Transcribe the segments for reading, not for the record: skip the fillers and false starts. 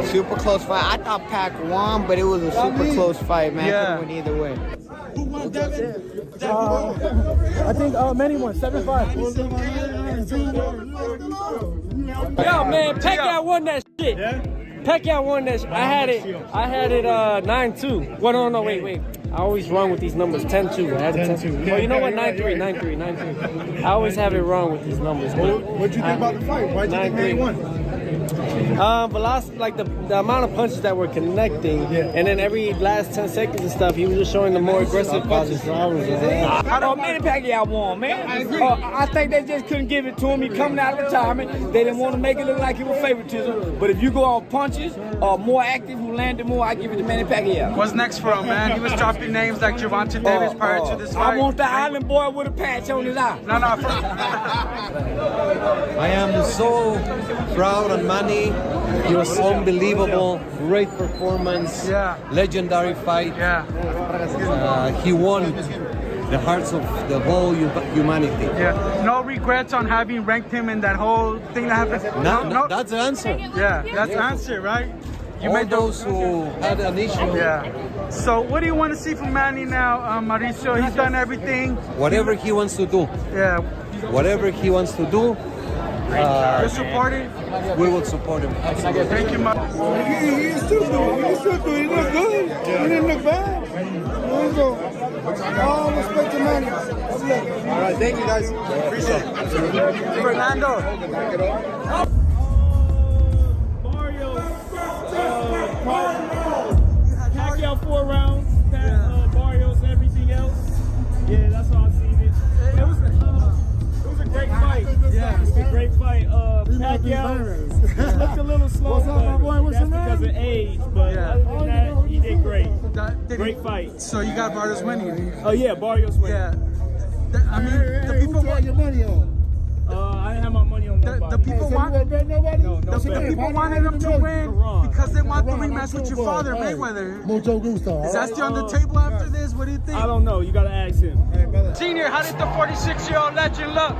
Super close fight. I thought Pac won, but it was a super close fight, man. Yeah. Could win either way. Who won, Devin? I think Manny won 7-5. Yo, man, Pacquiao won that shit. Yeah? Pacquiao won that shit. I had it 9-2. Well, no, wait. I always wrong with these numbers. 10-2. I had it 10-2. Well, you know what? 9-3. I always have it wrong with these numbers. What'd you think about the fight? Why'd you think Manny won? Velocity, like the amount of punches that were connecting, and then every last 10 seconds and stuff, he was just showing the more aggressive punches. So I was Manny Pacquiao won, man. I think they just couldn't give it to him. He coming out of retirement. They didn't want to make it look like it was favoritism. But if you go on punches or more active, who landed more, I give it to Manny Pacquiao. What's next for him, man? He was dropping names like Gervonta Davis prior to this fight. I want the island boy with a patch on his eye. No. I am so proud of Manny. It was unbelievable, great performance, legendary fight. He won the hearts of the whole humanity. No regrets on having ranked him in that whole thing that happened? No, that's the answer. Yeah, that's the answer, right? You All those who had an issue. So what do you want to see from Manny now, Mauricio? He's done everything. Whatever he wants to do. Yeah. Whatever he wants to do. You're supporting? We will support him. Thank you, Mario. He's still doing. He look good. He didn't look bad. All respect to Manny. All right, thank you guys. Appreciate it. Fernando. Pacquiao 4 rounds, Barrios, everything else. Yeah, that's how I seen it. It was a great fight. Yeah, it's a great fight. Pacquiao looked a little slow. What's up, my boy? What's That's your because name? of age, but other than that, he did great. Great fight. So you got Barrios winning? Oh yeah, Barrios winning. Yeah. I mean, the people want your money on. I didn't have my money on nobody. the people want. No, The people wanted him to win because they want the rematch with your father, Mayweather. Mucho gusto. Is that still on the table after this? What do you think? I don't know. You gotta ask him. Senior, how did the 46-year-old legend look?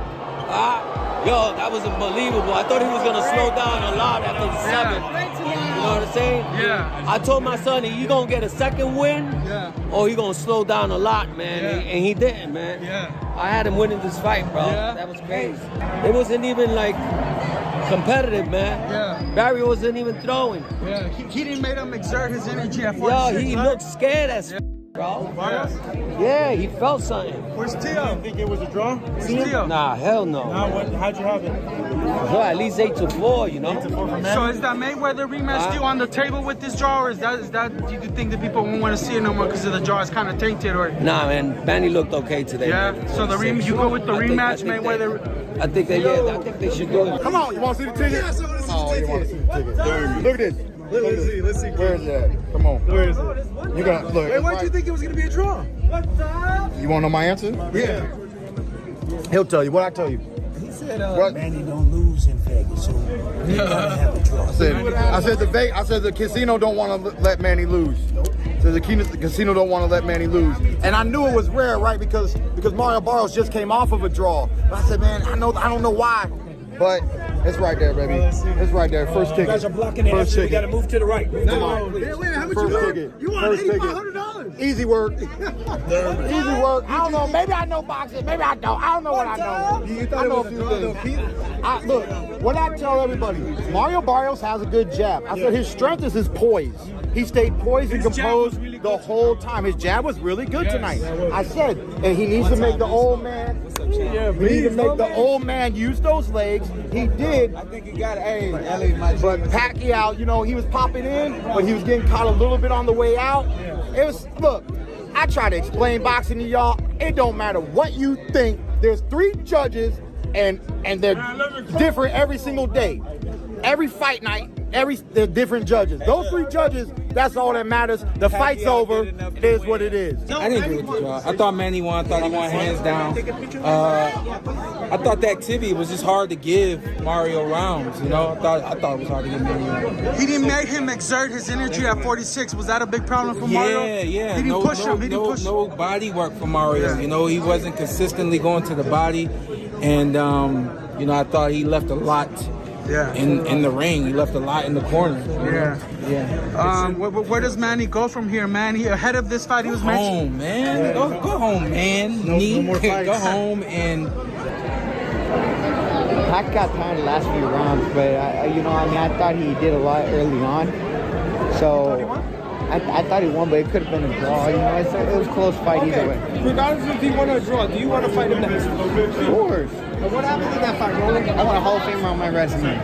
Yo, that was unbelievable. I thought he was gonna slow down a lot after the 7th. You know what I'm saying? Yeah. I told my son, you gonna get a second win, or he gonna slow down a lot, man. And he didn't, man. I had him winning this fight, bro. That was crazy. It wasn't even like competitive, man. Barry wasn't even throwing. He didn't make him exert his energy at 46. Yo, he looked scared as bro. Yeah, he felt something. Where's Tio? You think it was a draw? Where's Tio? Nah, hell no. How'd you have it? Well, at least 8-4, you know. So is that Mayweather rematch still on the table with this draw, or is that do you think that people won't want to see it no more because of the draw is kind of tainted, or? Nah, man, Manny looked okay today. Yeah. Man. So you go with the rematch, Mayweather. I think they should do it. Come on, you want to see the ticket? Oh, you want to see the ticket? Look at this. Let's see. Where is that? Come on. Where is it? You got look. Wait, why did you think it was gonna be a draw? You want to know my answer? Yeah. He'll tell you. What I tell you? He said, Manny don't lose in Vegas, so you gotta have a draw. I said the casino don't want to let Manny lose. So the casino don't want to let Manny lose. And I knew it was rare, right? Because Mario Barrios just came off of a draw. But I said, man, I don't know why. But it's right there, baby. It's right there. First ticket. You guys are blocking the exit. We gotta move to the right. How much you ticket. You won $8,500. Easy work. Easy work. I don't know. Maybe I know boxing. Maybe I don't. I don't know what I know. I know a few things. Look, what I tell everybody, Mario Barrios has a good jab. I said his strength is his poise. He stayed poised and composed the whole time. His jab was really good tonight. I said, and he needs to make the old man. He needs to make the old man use those legs. He did. I think he got but Pacquiao, you know, he was popping in, but he was getting caught a little bit on the way out. It was, look, I try to explain boxing to y'all. It don't matter what you think. There's 3 judges, and they're different every single day. Every fight night, they're different judges. Those 3 judges, that's all that matters. The fight's over. It is what it is. I didn't agree with the draw. I thought Manny won. I thought he won hands down. I thought the activity was just hard to give Mario rounds. You know, I thought it was hard to give Manny rounds. He didn't make him exert his energy at 46. Was that a big problem for Mario? Yeah. He didn't push him. He didn't push him. No body work for Mario. You know, he wasn't consistently going to the body, and you know, I thought he left a lot Yeah. In the ring, he left a lot in the corner. Yeah. Where does Manny go from here, man? Ahead of this fight, he was mentioned. Home, man. Go home, man. No more fights. Go home and. Pac got tired the last few rounds, but I thought he did a lot early on. So I thought he won, but it could have been a draw. It was a close fight either way. Regardless if he won or draw, do you want to fight him next? Of course. But what happens in that fight, Roland? I want a Hall of Famer on my resume.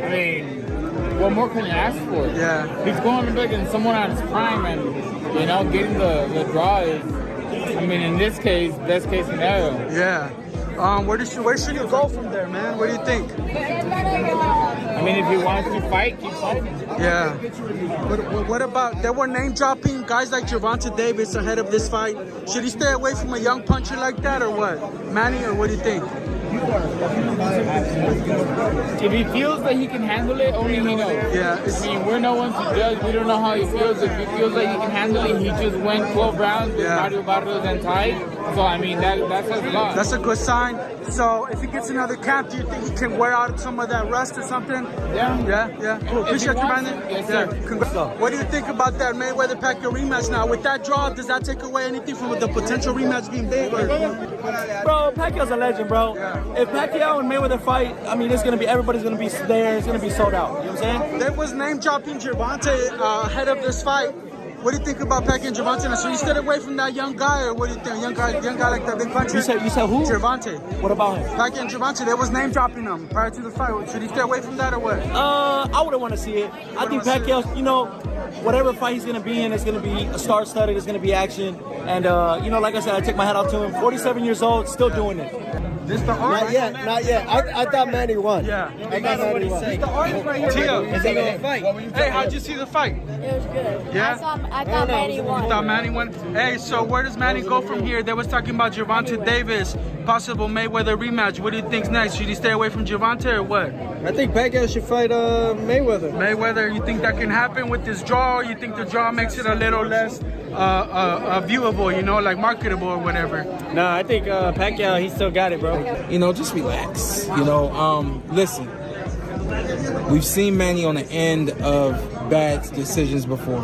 I mean, what more can you ask for? Yeah. He's going against someone at his prime, and getting the draw is, I mean, in this case, best case scenario. Yeah. Where should you go from there, man? What do you think? I mean, if he wants to fight, keep fighting. Yeah. But what about, they were name dropping guys like Gervonta Davis ahead of this fight. Should he stay away from a young puncher like that or what? Manny, or what do you think? If he feels that he can handle it, only he knows. Yeah. I mean, we're no one to judge. We don't know how he feels. If he feels like he can handle it, he just went 12 rounds with Mario Barrios and tied. So, I mean, that says a lot. That's a good sign. So, if he gets another camp, do you think he can wear out some of that rust or something? Yeah. Cool. Appreciate you, man. Yes, sir. Congrats. What do you think about that Mayweather-Pacquiao rematch now? With that draw, does that take away anything from the potential rematch being big? Or? Bro, Pacquiao's a legend, bro. If Pacquiao and Mayweather fight, I mean, everybody's gonna be there. It's gonna be sold out. You know what I'm saying? There was name dropping Gervonta ahead of this fight. What do you think about Pacquiao and Gervonta? So you stayed away from that young guy, or what do you think? Young guy like that big puncher? You said who? Gervonta. What about him? Pacquiao and Gervonta, there was name dropping them prior to the fight. Should he stay away from that or what? I wouldn't want to see it. I think Pacquiao, whatever fight he's gonna be in, it's gonna be a star-studded. It's gonna be action, and like I said, I take my hat off to him. 47 years old, still doing it. This the art? Not yet. I thought Manny won. Yeah. I thought Manny won. This the art right here. Tio, is he gonna fight? Hey, how'd you see the fight? It was good. Yeah? I thought Manny won. You thought Manny won? Hey, so where does Manny go from here? They was talking about Gervonta Davis, possible Mayweather rematch. What do you think's next? Should he stay away from Gervonta or what? I think Pacquiao should fight Mayweather. Mayweather, you think that can happen with this draw? Or you think the draw makes it a little less viewable, like marketable or whatever? No, I think Pacquiao, he still got it, bro. Just relax. Listen. We've seen Manny on the end of bad decisions before.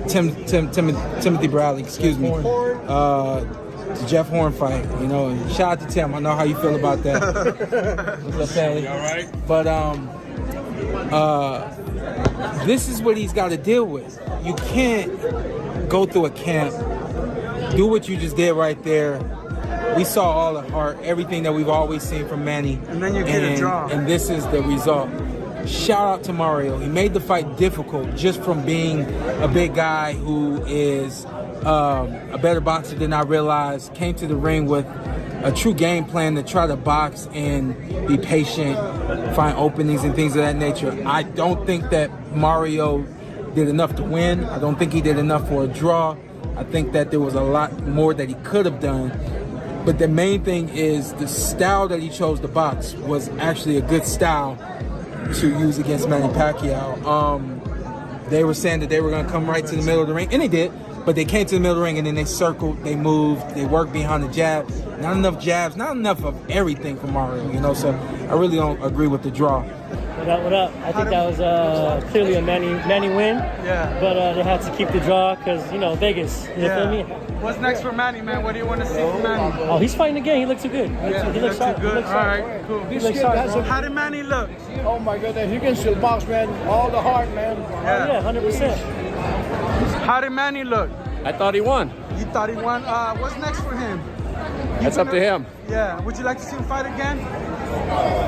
Timothy Bradley, excuse me. The Jeff Horn fight, shout out to Tim. I know how you feel about that. What's up, Sally? All right. But this is what he's got to deal with. You can't go through a camp, do what you just did right there. We saw all the heart, everything that we've always seen from Manny. And then you get a draw. And this is the result. Shout out to Mario. He made the fight difficult just from being a big guy who is a better boxer than I realized. Came to the ring with a true game plan to try to box and be patient, find openings and things of that nature. I don't think that Mario did enough to win. I don't think he did enough for a draw. I think that there was a lot more that he could have done. But the main thing is the style that he chose to box was actually a good style to use against Manny Pacquiao. They were saying that they were going to come right to the middle of the ring, and they did. But they came to the middle of the ring, and then they circled, they moved, they worked behind the jab. Not enough jabs, not enough of everything for Mario, So I really don't agree with the draw. What up? I think that was clearly a Manny win. Yeah. But they had to keep the draw because, Vegas. You feel me? What's next for Manny, man? What do you want to see from Manny? Oh, he's fighting again. He looks too good. He looks sharp. good. All right, cool. He looks sharp. How did Manny look? Oh my goodness, you can still box, man. All the heart, man. Yeah, 100%. How did Manny look? I thought he won. You thought he won? What's next for him? That's up to him. Yeah. Would you like to see him fight again?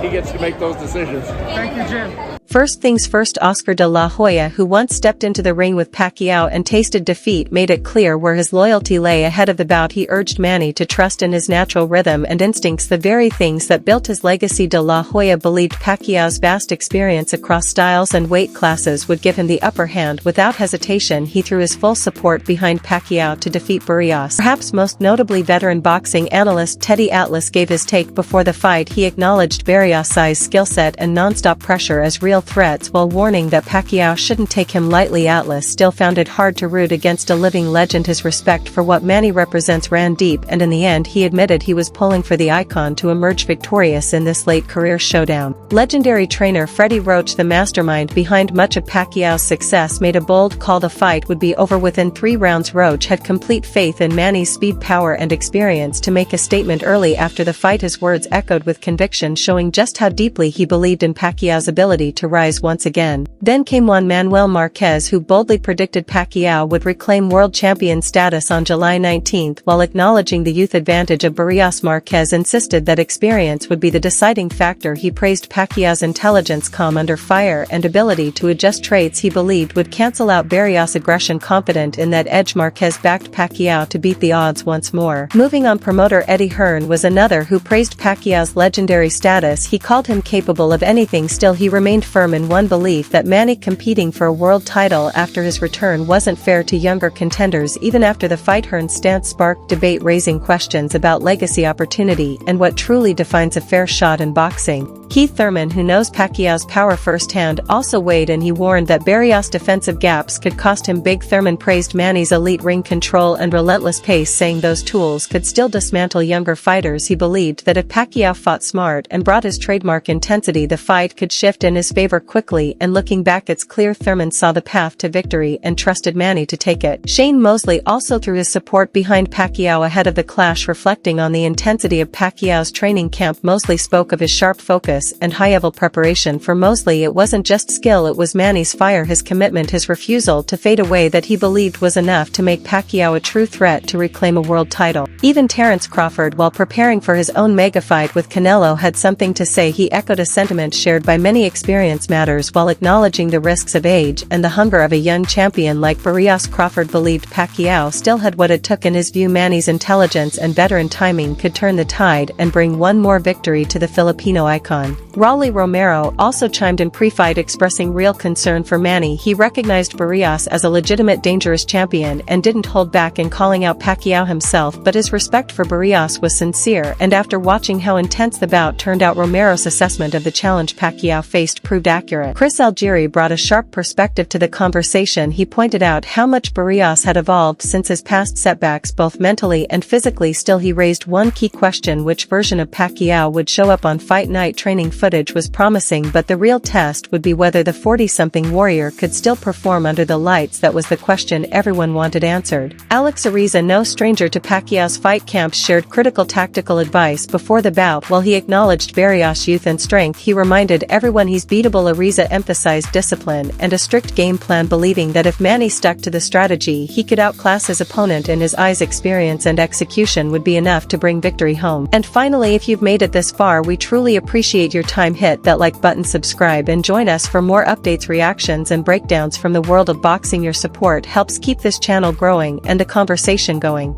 He gets to make those decisions. Thank you, Jim. First things first, Oscar de la Hoya, who once stepped into the ring with Pacquiao and tasted defeat, made it clear where his loyalty lay ahead of the bout. He urged Manny to trust in his natural rhythm and instincts, the very things that built his legacy. De la Hoya believed Pacquiao's vast experience across styles and weight classes would give him the upper hand. Without hesitation, he threw his full support behind Pacquiao to defeat Barrios. Perhaps most notably, veteran boxing analyst Teddy Atlas gave his take before the fight. He acknowledged Barrios' size, skill set, and non-stop pressure as real real threats while warning that Pacquiao shouldn't take him lightly. Atlas still found it hard to root against a living legend. His respect for what Manny represents ran deep, and in the end he admitted he was pulling for the icon to emerge victorious in this late career showdown. Legendary trainer Freddie Roach, the mastermind behind much of Pacquiao's success, made a bold call: the fight would be over within 3 rounds. Roach had complete faith in Manny's speed, power and experience to make a statement early after the fight. His words echoed with conviction, showing just how deeply he believed in Pacquiao's ability to rise once again. Then came Juan Manuel Marquez, who boldly predicted Pacquiao would reclaim world champion status on July 19, while acknowledging the youth advantage of Barrios. Marquez insisted that experience would be the deciding factor. He praised Pacquiao's intelligence, calm under fire and ability to adjust, traits he believed would cancel out Barrios' aggression. Confident in that edge, Marquez backed Pacquiao to beat the odds once more. Moving on, promoter Eddie Hearn was another who praised Pacquiao's legendary status. He called him capable of anything. Still, he remained firm in one belief: that Manny competing for a world title after his return wasn't fair to younger contenders. Even after the fight, Hearn's stance sparked debate, raising questions about legacy, opportunity, and what truly defines a fair shot in boxing. Keith Thurman, who knows Pacquiao's power firsthand, also weighed in. He warned that Barrios' defensive gaps could cost him big. Thurman praised Manny's elite ring control and relentless pace, saying those tools could still dismantle younger fighters. He believed that if Pacquiao fought smart and brought his trademark intensity, the fight could shift in his favor quickly. And looking back, it's clear Thurman saw the path to victory and trusted Manny to take it. Shane Mosley also threw his support behind Pacquiao ahead of the clash, reflecting on the intensity of Pacquiao's training camp. Mosley spoke of his sharp focus and high-level preparation. For Mosley, it wasn't just skill, it was Manny's fire, his commitment, his refusal to fade away that he believed was enough to make Pacquiao a true threat to reclaim a world title. Even Terence Crawford, while preparing for his own mega fight with Canelo, had something to say. He echoed a sentiment shared by many: experience matters, while acknowledging the risks of age and the hunger of a young champion like Barrios. Crawford believed Pacquiao still had what it took. In his view, Manny's intelligence and veteran timing could turn the tide and bring one more victory to the Filipino icon. Rolly Romero also chimed in pre-fight, expressing real concern for Manny. He recognized Barrios as a legitimate, dangerous champion and didn't hold back in calling out Pacquiao himself, but his respect for Barrios was sincere. And after watching how intense the bout turned out, Romero's assessment of the challenge Pacquiao faced proved accurate. Chris Algieri brought a sharp perspective to the conversation. He pointed out how much Barrios had evolved since his past setbacks, both mentally and physically. Still, he raised one key question: which version of Pacquiao would show up on fight night? Training footage was promising, but the real test would be whether the 40-something warrior could still perform under the lights. That was the question everyone wanted answered. Alex Ariza, no stranger to Pacquiao's fight camp, shared critical tactical advice before the bout. While he acknowledged Barrios' youth and strength, he reminded everyone he's beatable. Ariza emphasized discipline and a strict game plan, believing that if Manny stuck to the strategy, he could outclass his opponent. In his eyes, experience and execution would be enough to bring victory home. And finally, if you've made it this far, we truly appreciate your time. Hit that like button, subscribe, and join us for more updates, reactions, and breakdowns from the world of boxing. Your support helps keep this channel growing and the conversation going.